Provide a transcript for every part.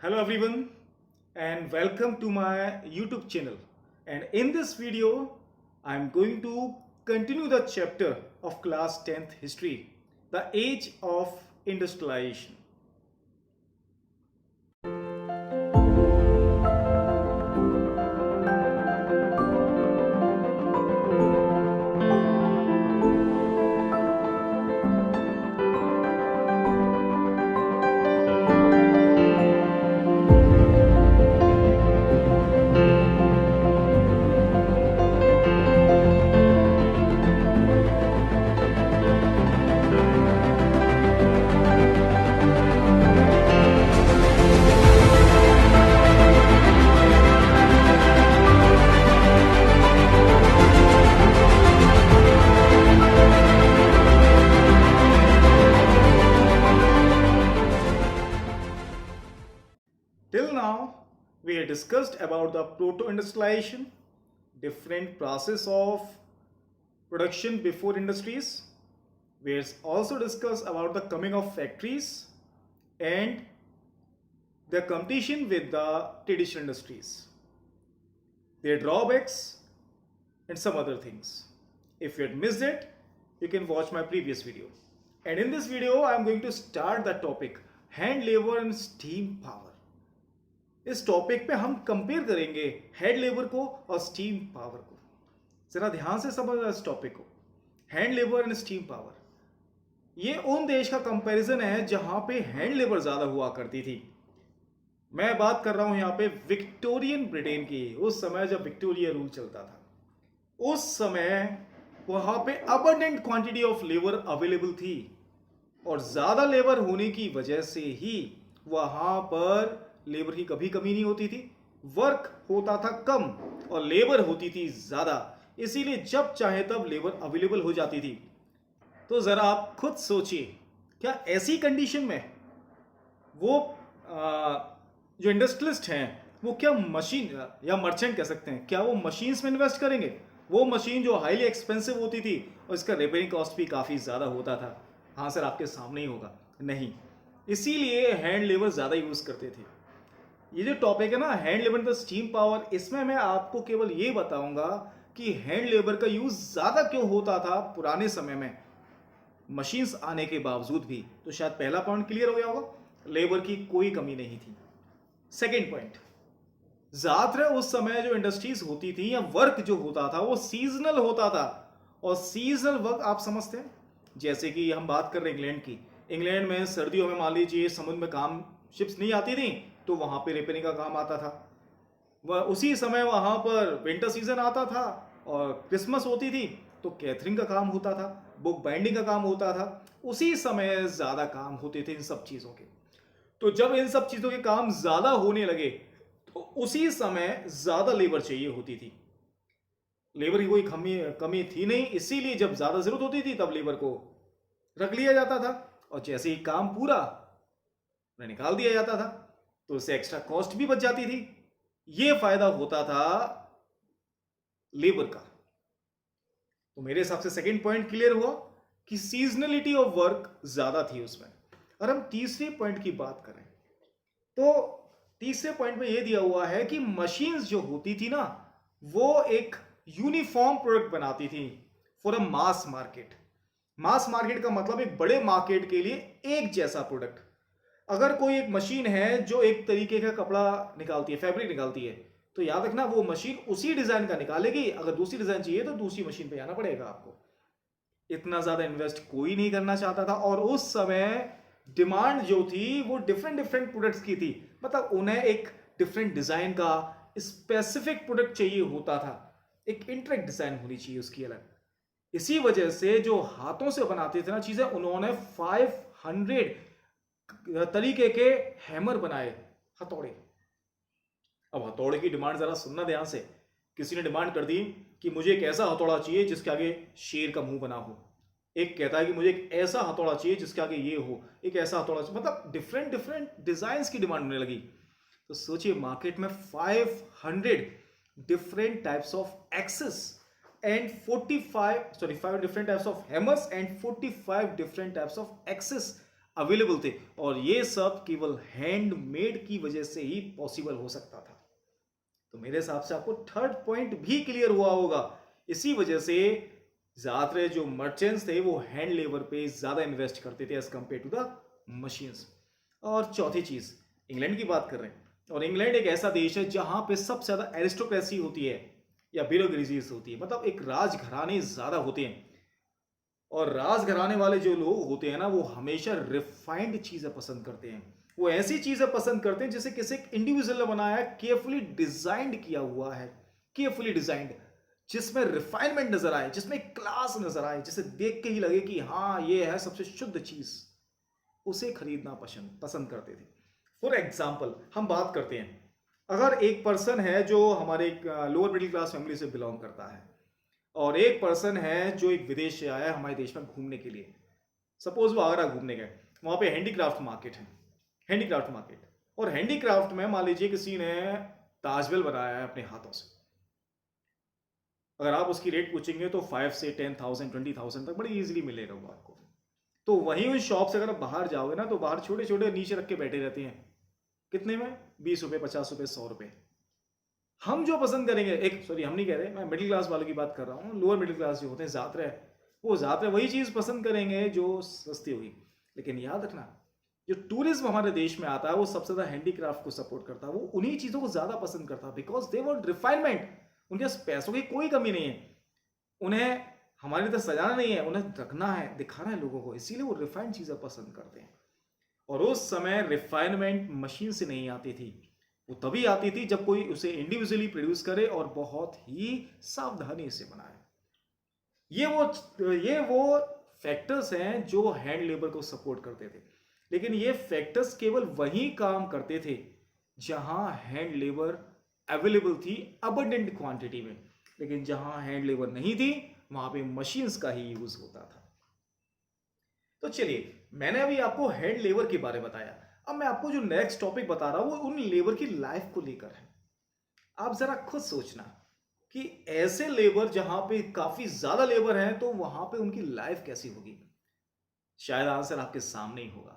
Hello everyone and welcome to my YouTube channel. And in this video, I'm going to continue the chapter of class 10th history, the age of industrialization. Till now, we have discussed about the proto-industrialization, different process of production before industries. We have also discussed about the coming of factories and their competition with the traditional industries, their drawbacks, and some other things. If you had missed it, you can watch my previous video. And in this video, I am going to start the topic hand labor and steam power. इस topic पे हम compare करेंगे hand labour को और steam power को. जरा ध्यान से समझना इस टॉपिक को. Hand labour and steam power, ये उन देश का कंपैरिजन है जहां पे हैंड लेबर ज्यादा हुआ करती थी. मैं बात कर रहा हूं यहां पे विक्टोरियन ब्रिटेन की. उस समय जब विक्टोरिया रूल चलता था, उस समय वहां पे abundant quantity of labour available थी और ज्यादा लेबर होने की वजह से ही वहां पर लेबर की कभी कमी नहीं होती थी. वर्क होता था कम और लेबर होती थी ज्यादा, इसीलिए जब चाहे तब लेबर अवेलेबल हो जाती थी. तो जरा आप खुद सोचिए, क्या ऐसी कंडीशन में वो जो इंडस्ट्रियलिस्ट हैं वो क्या मशीन या मर्चेंट कह सकते हैं, क्या वो मशीन्स में इन्वेस्ट करेंगे? वो मशीन जो हाईली एक्सपेंसिव होती थी और इसका रिपेयरिंग कॉस्ट भी काफ़ी ज़्यादा होता था. हाँ सर, आपके सामने ही होगा. नहीं, इसीलिए हैंड लेबर ज़्यादा यूज़ करते थे. ये जो टॉपिक है ना, hand labour the steam power, इसमें मैं आपको केवल ये बताऊंगा कि हैंड लेबर का यूज ज्यादा क्यों होता था पुराने समय में मशीन्स आने के बावजूद भी. तो शायद पहला पॉइंट क्लियर हो गया होगा, लेबर की कोई कमी नहीं थी. सेकेंड पॉइंट, ज्यादातर उस समय जो इंडस्ट्रीज होती थी या वर्क जो होता था वो सीजनल होता था. और सीजनल वर्क आप समझते हैं, जैसे कि हम बात कर रहे हैं इंग्लैंड की. इंग्लैंड में सर्दियों में मान लीजिए समुद्र में काम शिप्स नहीं आती थी, तो वहां पे रिपेयरिंग का काम आता था. वह उसी समय वहां पर विंटर सीजन आता था और क्रिसमस होती थी तो कैथरिंग का काम होता था, बुक बाइंडिंग का काम होता था. उसी समय ज्यादा काम होते थे इन सब चीजों के. तो जब इन सब चीजों के काम ज्यादा होने लगे तो उसी समय ज्यादा लेबर चाहिए होती थी. लेबर की कोई कमी थी नहीं, इसीलिए जब ज्यादा जरूरत होती थी तब लेबर को रख लिया जाता था और जैसे ही काम पूरा निकाल दिया जाता था तो उससे एक्स्ट्रा कॉस्ट भी बच जाती थी. यह फायदा होता था लेबर का. तो मेरे हिसाब से सेकंड पॉइंट क्लियर हुआ कि सीजनलिटी ऑफ वर्क ज्यादा थी उसमें. और हम तीसरे पॉइंट की बात करें तो तीसरे पॉइंट में यह दिया हुआ है कि मशीन्स जो होती थी ना, वो एक यूनिफॉर्म प्रोडक्ट बनाती थी for a mass market. Mass market का मतलब एक बड़े मार्केट के लिए एक जैसा प्रोडक्ट. अगर कोई एक मशीन है जो एक तरीके का कपड़ा निकालती है, फैब्रिक निकालती है, तो याद रखना वो मशीन उसी डिजाइन का निकालेगी. अगर दूसरी डिजाइन चाहिए तो दूसरी मशीन पे आना पड़ेगा आपको. इतना ज्यादा इन्वेस्ट कोई नहीं करना चाहता था और उस समय डिमांड जो थी वो डिफरेंट डिफरेंट प्रोडक्ट्स की थी. मतलब उन्हें एक डिफरेंट डिजाइन का स्पेसिफिक प्रोडक्ट चाहिए होता था, एक इंटरेक्ट डिजाइन होनी चाहिए उसकी अलग. इसी वजह से जो हाथों से बनाते थे ना चीजें, उन्होंने 500 तरीके के हैमर बनाए, हथौड़े. अब हथौड़े की डिमांड जरा सुनना ध्यान से. किसी ने डिमांड कर दी कि मुझे एक ऐसा हथौड़ा चाहिए जिसके आगे शेर का मुंह बना हो. एक कहता है कि मुझे एक ऐसा हथौड़ा चाहिए जिसके आगे ये हो, एक ऐसा हथौड़ा चाहिए. मतलब डिफरेंट डिफरेंट डिजाइन की डिमांड होने लगी. तो सोचिए, मार्केट में 500 different types of axes and 5 different types of hammers and 45 different types of axes available थे, और ये सब केवल हैंडमेड की वजह से ही पॉसिबल हो सकता था। तो मेरे हिसाब से आपको थर्ड पॉइंट भी क्लियर हुआ होगा। इसी वजह से ज्यादातर जो मर्चेंट्स थे वो हैंड लेबर पे ज्यादा इन्वेस्ट करते थे as compare to the machines. और चौथी चीज, इंग्लैंड की बात कर रहे हैं, और इंग्लैंड एक ऐसा देश है जहां पे सबसे ज्यादा एरिस्टोक्रेसी होती है या ब्यूरोक्रेसीज होती है, मतलब एक राजघराने ज्यादा होते हैं। और राजघराने वाले जो लोग होते हैं ना, वो हमेशा रिफाइंड चीजें पसंद करते हैं। वो ऐसी चीजें पसंद करते हैं जिसे किसी इंडिविजुअल ने बनाया है, केयरफुली डिजाइंड किया हुआ है, केयरफुली डिजाइंड, जिसमें रिफाइनमेंट नजर आए, जिसमें क्लास नजर आए, जिसे देख के ही लगे कि हाँ ये है सबसे शुद्ध चीज, उसे खरीदना पसंद पसंद करते थे। फॉर एग्जाम्पल हम बात करते हैं, अगर एक पर्सन है जो हमारे लोअर मिडिल क्लास फैमिली से बिलोंग करता है, और एक पर्सन है जो एक विदेश से आया है हमारे देश में घूमने के लिए, सपोज वो आगरा घूमने गए, वहां पे हैंडीक्राफ्ट मार्केट है, हैंडीक्राफ्ट मार्केट, और हैंडीक्राफ्ट में मान लीजिए किसी ने ताजमहल बनाया है अपने हाथों से, अगर आप उसकी रेट पूछेंगे तो 5 से 10,000 20,000 तक बड़ी इजीली मिलेगा वो आपको। तो वहीं उस शॉप से अगर आप बाहर जाओगे ना, तो बाहर छोटे छोटे नीचे रख के बैठे रहते हैं, कितने में, 20 रुपए, 50 रुपए, 100 रुपए। हम जो पसंद करेंगे, एक सॉरी हम नहीं कह रहे, मैं मिडिल क्लास वालों की बात कर रहा हूँ, लोअर मिडिल क्लास जो होते हैं ज्यादातर है, वो ज्यादातर वही चीज पसंद करेंगे जो सस्ती होगी। लेकिन याद रखना, जो टूरिज्म हमारे देश में आता है वो सबसे ज्यादा हैंडीक्राफ्ट को सपोर्ट करता है, वो उन्हीं चीजों को ज्यादा पसंद करता है, बिकॉज दे वांट रिफाइनमेंट। उनके पास पैसों की कोई कमी नहीं है, उन्हें हमारी तरह सजाना नहीं है, उन्हें रखना है, दिखाना है लोगों को, इसीलिए वो रिफाइंड चीजें पसंद करते हैं। और उस समय रिफाइनमेंट मशीन से नहीं आती थी, वो तभी आती थी जब कोई उसे इंडिविजुअली प्रोड्यूस करे और बहुत ही सावधानी से बनाए। ये वो फैक्टर्स हैं जो हैंड लेबर को सपोर्ट करते थे। लेकिन ये फैक्टर्स केवल वही काम करते थे जहां हैंड लेबर अवेलेबल थी अबंडेंट क्वांटिटी में, लेकिन जहां हैंड लेबर नहीं थी वहां पे मशीन्स का ही यूज होता था। तो चलिए, मैंने अभी आपको हैंड लेबर के बारे में बताया, अब मैं आपको जो नेक्स्ट टॉपिक बता रहा हूं वो उन लेबर की लाइफ को लेकर है। आप जरा खुद सोचना कि ऐसे लेबर जहां पे काफी ज्यादा लेबर है तो वहां पे उनकी लाइफ कैसी होगी। शायद आंसर आपके सामने ही होगा।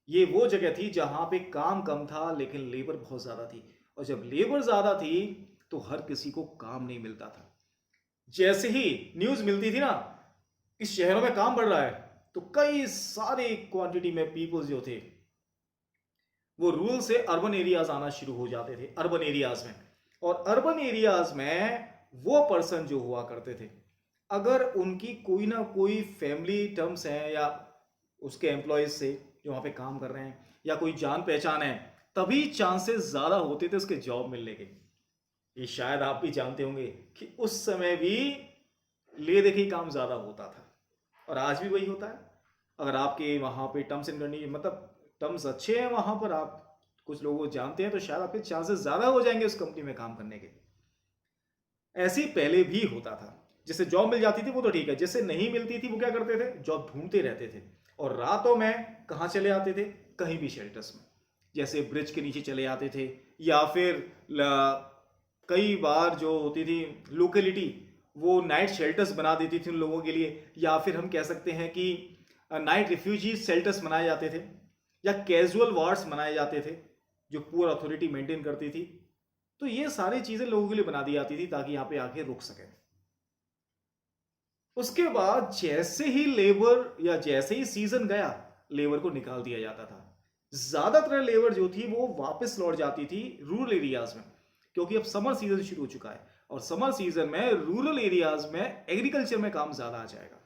ये वो जगह थी जहां पे काम कम था लेकिन लेबर बहुत ज्यादा थी, और जब लेबर ज्यादा थी तो हर किसी को काम नहीं मिलता था। जैसे ही न्यूज मिलती थी ना इस शहरों में काम बढ़ रहा है, तो कई सारे क्वांटिटी में पीपल्स जो थे वो रूरल से अर्बन एरियाज आना शुरू हो जाते थे, अर्बन एरियाज में। और अर्बन एरियाज में वो पर्सन जो हुआ करते थे, अगर उनकी कोई ना कोई फैमिली टर्म्स हैं या उसके एम्प्लॉयज से जो वहां पे काम कर रहे हैं या कोई जान पहचान है, तभी चांसेस ज्यादा होते थे उसके जॉब मिलने के। ये शायद आप भी जानते होंगे कि उस समय भी ले देखी काम ज्यादा होता था, और आज भी वही होता है। अगर आपके वहां पे टर्म्स एंड कंडीशन, मतलब टर्म्स अच्छे हैं वहां पर, आप कुछ लोगों को जानते हैं, तो शायद आपके चांसेस ज्यादा हो जाएंगे उस कंपनी में काम करने के। ऐसे ही पहले भी होता था, जिसे जॉब मिल जाती थी वो तो ठीक है, जिसे नहीं मिलती थी वो क्या करते थे, जॉब ढूंढते रहते थे, और रातों में कहां चले आते थे, कहीं भी शेल्टर्स में, जैसे ब्रिज के नीचे चले आते थे, या फिर कई बार जो होती थी लोकेलिटी वो नाइट शेल्टर्स बना देती थी उन लोगों के लिए, या फिर हम कह सकते हैं कि नाइट रिफ्यूजी शेल्टर्स बनाए जाते थे, या कैजुअल वार्ड्स बनाए जाते थे जो पुअर अथॉरिटी मेंटेन करती थी। तो ये सारी चीजें लोगों के लिए बना दी जाती थी ताकि यहां पे आके रुक सके। उसके बाद जैसे ही लेबर या जैसे ही सीजन गया, लेबर को निकाल दिया जाता था। ज्यादातर लेबर जो थी वो वापस लौट जाती थी रूरल एरियाज में, क्योंकि अब समर सीजन शुरू हो चुका है, और समर सीजन में रूरल एरियाज में एग्रीकल्चर में काम ज्यादा आ जाएगा।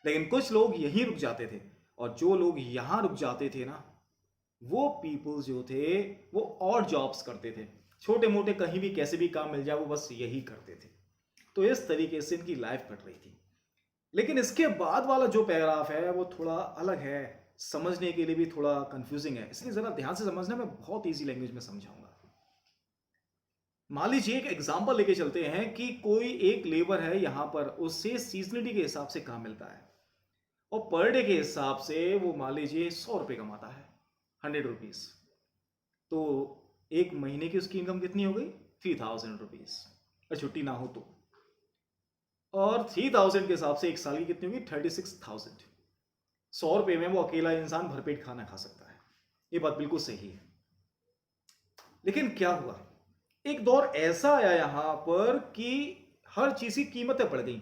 लेकिन कुछ लोग यहीं रुक जाते थे, और जो लोग यहां रुक जाते थे ना, वो पीपल्स जो थे वो और जॉब्स करते थे, छोटे मोटे कहीं भी कैसे भी काम मिल जाए वो बस यही करते थे। तो इस तरीके से इनकी लाइफ कट रही थी। लेकिन इसके बाद वाला जो पैराग्राफ है वो थोड़ा अलग है, समझने के लिए भी थोड़ा कंफ्यूजिंग है, इसलिए जरा ध्यान से समझना, मैं बहुत इजी लैंग्वेज में समझाऊंगा। मान लीजिए एक एग्जांपल लेके चलते हैं कि कोई एक लेबर है यहां पर, उससे सीजनलिटी के हिसाब से काम मिलता है, और पर डे के हिसाब से वो मान लीजिए 100 रुपये कमाता है, 100 रुपीज। तो एक महीने की उसकी इनकम कितनी हो गई, 3,000 रुपीज, और छुट्टी ना हो तो। और 3,000 के हिसाब से एक साल की कितनी होगी, 36,000। 100 रुपये में वो अकेला इंसान भरपेट खाना खा सकता है। ये बात बिल्कुल सही है। लेकिन क्या हुआ, एक दौर ऐसा आया यहां पर कि हर चीज की कीमतें बढ़ गई,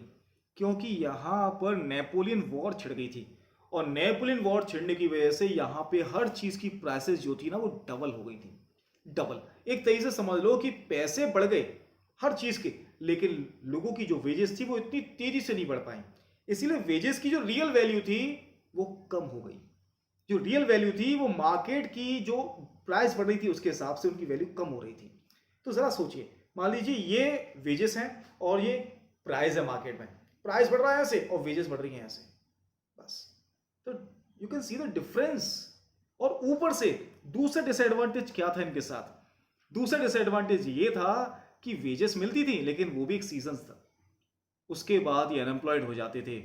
क्योंकि यहां पर नेपोलियन वॉर छिड़ गई थी। और नेपोलियन वॉर छिड़ने की वजह से यहां पे हर चीज की प्राइसेस जो थी ना वो डबल हो गई थी। डबल, एक तरीके से समझ लो कि पैसे बढ़ गए हर चीज के, लेकिन लोगों की जो वेजेस थी वो इतनी तेजी से नहीं बढ़ पाई। इसीलिए वेजेस की जो रियल वैल्यू थी वो कम हो गई। जो रियल वैल्यू थी वो मार्केट की जो प्राइस बढ़ रही थी उसके हिसाब से उनकी वैल्यू कम हो रही थी। तो जरा सोचिए, मान लीजिए ये वेजेस हैं और ये प्राइस है मार्केट में, प्राइस बढ़ रहा है ऐसे और वेजेस बढ़ रही हैं ऐसे, बस। तो you can see the difference. और ऊपर से दूसरा डिसएडवांटेज क्या था इनके साथ? दूसरा डिसएडवांटेज ये था कि वेजेस मिलती थी लेकिन वो भी एक सीजन था, उसके बाद ये अनएम्प्लॉयड हो जाते थे।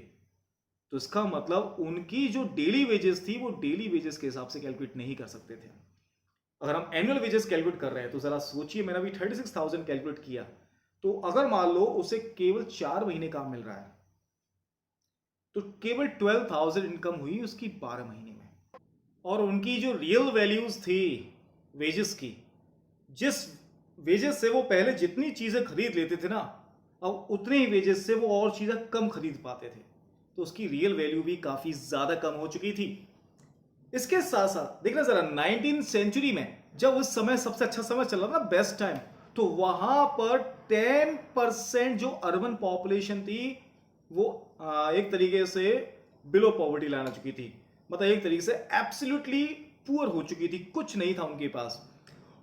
तो इसका मतलब उनकी जो डेली वेजेस थी वो डेली वेजेस के हिसाब से कैलकुलेट नहीं कर सकते थे। अगर हम एनुअल वेजेस कैलकुलेट कर रहे हैं तो जरा सोचिए, मैंने अभी 36,000 कैलकुलेट किया, तो अगर मान लो उसे केवल 4 महीने काम मिल रहा है तो केवल 12,000 इनकम हुई उसकी 12 महीने में। और उनकी जो रियल वैल्यूज थी वेजेस की, जिस वेजेस से वो पहले जितनी चीजें खरीद लेते थे ना, अब उतने ही वेजेस से वो और चीजें कम खरीद पाते थे। तो उसकी रियल वैल्यू भी काफी ज्यादा कम हो चुकी थी। इसके साथ साथ देखना जरा, 19th सेंचुरी में जब उस समय सबसे अच्छा समय चल रहा था, बेस्ट टाइम, तो वहां पर 10% जो अर्बन पॉपुलेशन थी वो एक तरीके से बिलो पॉवर्टी लाइन आ चुकी थी। मतलब एक तरीके से एब्सोल्युटली पुअर हो चुकी थी, कुछ नहीं था उनके पास।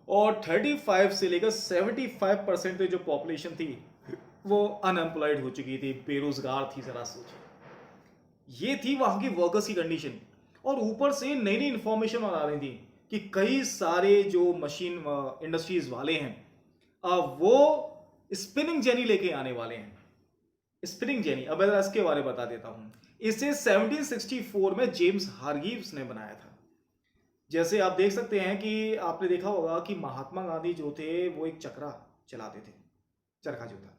और 35 से लेकर 75% जो पॉपुलेशन थी वो अनएम्प्लॉयड हो चुकी थी, बेरोजगार थी। जरा सोचिए, ये थी वहां की वर्कर्स की कंडीशन। और ऊपर से नई नई इंफॉर्मेशन आ रही थी कि कई सारे जो मशीन इंडस्ट्रीज वाले हैं वो स्पिनिंग जेनी लेके आने वाले हैं। स्पिनिंग जेनी, अब मैं इसके बारे में बता देता हूं। इसे 1764 में जेम्स हारगीव्स ने बनाया था। जैसे आप देख सकते हैं कि आपने देखा होगा कि महात्मा गांधी जो थे वो एक चक्रा चलाते थे, चरखा जो था,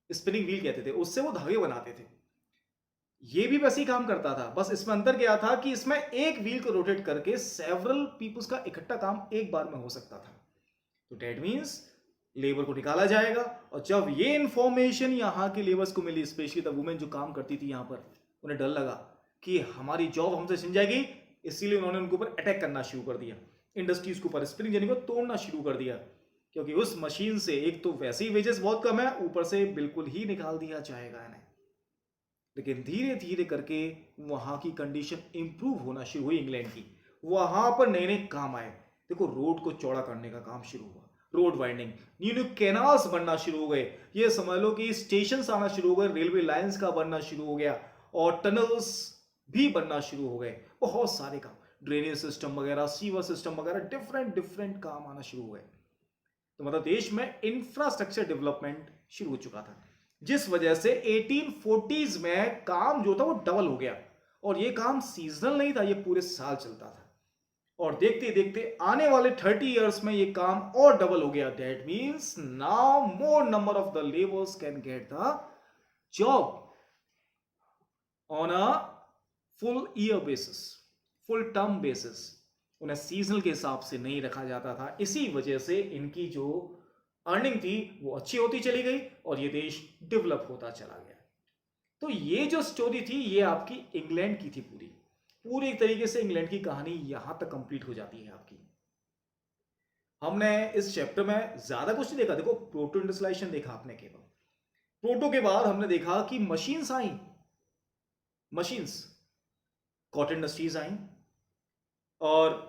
स्पिनिंग व्हील कहते थे, उससे वो धागे बनाते थे। ये भी वैसे ही काम करता था, बस इसमें अंतर क्या था कि इसमें एक व्हील को रोटेट करके सेवरल पीपल्स का इकट्ठा काम एक बार में हो सकता था। तो डेट मीन्स लेबर को निकाला जाएगा। और जब ये इंफॉर्मेशन यहां के लेबर्स को मिली, स्पेशली द वुमेन जो काम करती थी यहां पर, उन्हें डर लगा कि हमारी जॉब हमसे छिन जाएगी। इसीलिए उन्होंने उनके ऊपर अटैक करना शुरू कर दिया, इंडस्ट्रीज के ऊपर स्पिनिंग जेनी को तोड़ना शुरू कर दिया। क्योंकि उस मशीन से एक तो वैसे ही वेजेस बहुत कम है, ऊपर से बिल्कुल ही निकाल दिया जाएगा इन्हें। लेकिन धीरे धीरे करके वहां की कंडीशन इंप्रूव होना शुरू हुई इंग्लैंड की। वहां पर नए नए काम आए। देखो, रोड को चौड़ा करने का काम शुरू हुआ, road winding, new new canals बनना शुरू हो गए। ये समझ लो कि स्टेशन आना शुरू हो गए, रेलवे लाइंस का बनना शुरू हो गया, और टनल्स भी बनना शुरू हो गए। बहुत सारे काम, ड्रेनेज सिस्टम वगैरह, सीवर सिस्टम वगैरह, डिफरेंट डिफरेंट काम आना शुरू हो गए। तो मतलब देश में इंफ्रास्ट्रक्चर डेवलपमेंट शुरू हो चुका था, जिस वजह से 1840s में काम जो था वो डबल हो गया। और ये काम सीजनल नहीं था, ये पूरे साल चलता था। और देखते देखते आने वाले 30 इयर्स में ये काम और डबल हो गया। That means now more number of the labours can get the job on a full year basis, full term basis. उन्हें सीजनल के हिसाब से नहीं रखा जाता था। इसी वजह से इनकी जो अर्निंग थी वो अच्छी होती चली गई और ये देश डेवलप होता चला गया। तो ये जो स्टोरी थी ये आपकी इंग्लैंड की थी। पूरी एक तरीके से इंग्लैंड की कहानी यहां तक कंप्लीट हो जाती है आपकी। हमने इस चैप्टर में ज्यादा कुछ नहीं देखा। देखो, प्रोटो इंडस्ट्रियलाइजेशन देखा आपने केवल। प्रोटो के बाद हमने देखा कि मशीन्स आई, मशीन्स, कॉटन इंडस्ट्रीज आई, और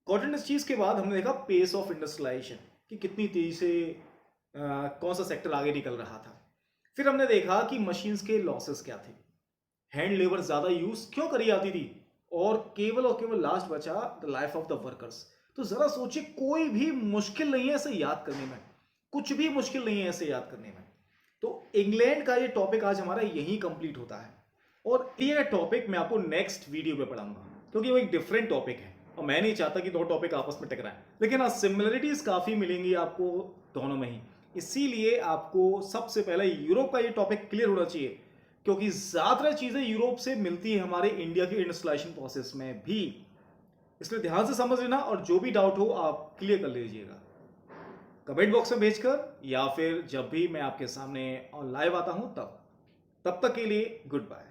कॉटन इंडस्ट्रीज के बाद हमने देखा पेस ऑफ इंडस्ट्रियलाइजेशन कि कितनी तेजी से कौन सा सेक्टर आगे निकल रहा था। फिर हमने देखा कि मशीन्स के लॉसेस क्या थे, हैंड लेबर ज्यादा यूज क्यों करी जाती थी, और केवल लास्ट बचा the life of the workers. तो जरा सोचिए, कोई भी मुश्किल नहीं है इसे याद करने में, कुछ भी मुश्किल नहीं है इसे याद करने में। तो इंग्लैंड का ये टॉपिक आज हमारा यही कंप्लीट होता है। और ये टॉपिक मैं आपको नेक्स्ट वीडियो में पढ़ाऊंगा, क्योंकि वो एक डिफरेंट टॉपिक है और मैं नहीं चाहता कि दो टॉपिक आपस में टकराएं। लेकिन हाँ, सिमिलरिटीज काफी मिलेंगी आपको दोनों में ही। इसीलिए आपको सबसे पहले यूरोप का ये टॉपिक क्लियर होना चाहिए क्योंकि ज़्यादातर चीज़ें यूरोप से मिलती है हमारे इंडिया के इंडस्ट्रियलाइजेशन प्रोसेस में भी। इसलिए ध्यान से समझ लेना और जो भी डाउट हो आप क्लियर कर लीजिएगा कमेंट बॉक्स में भेजकर, या फिर जब भी मैं आपके सामने लाइव आता हूं तब तक के लिए गुड बाय।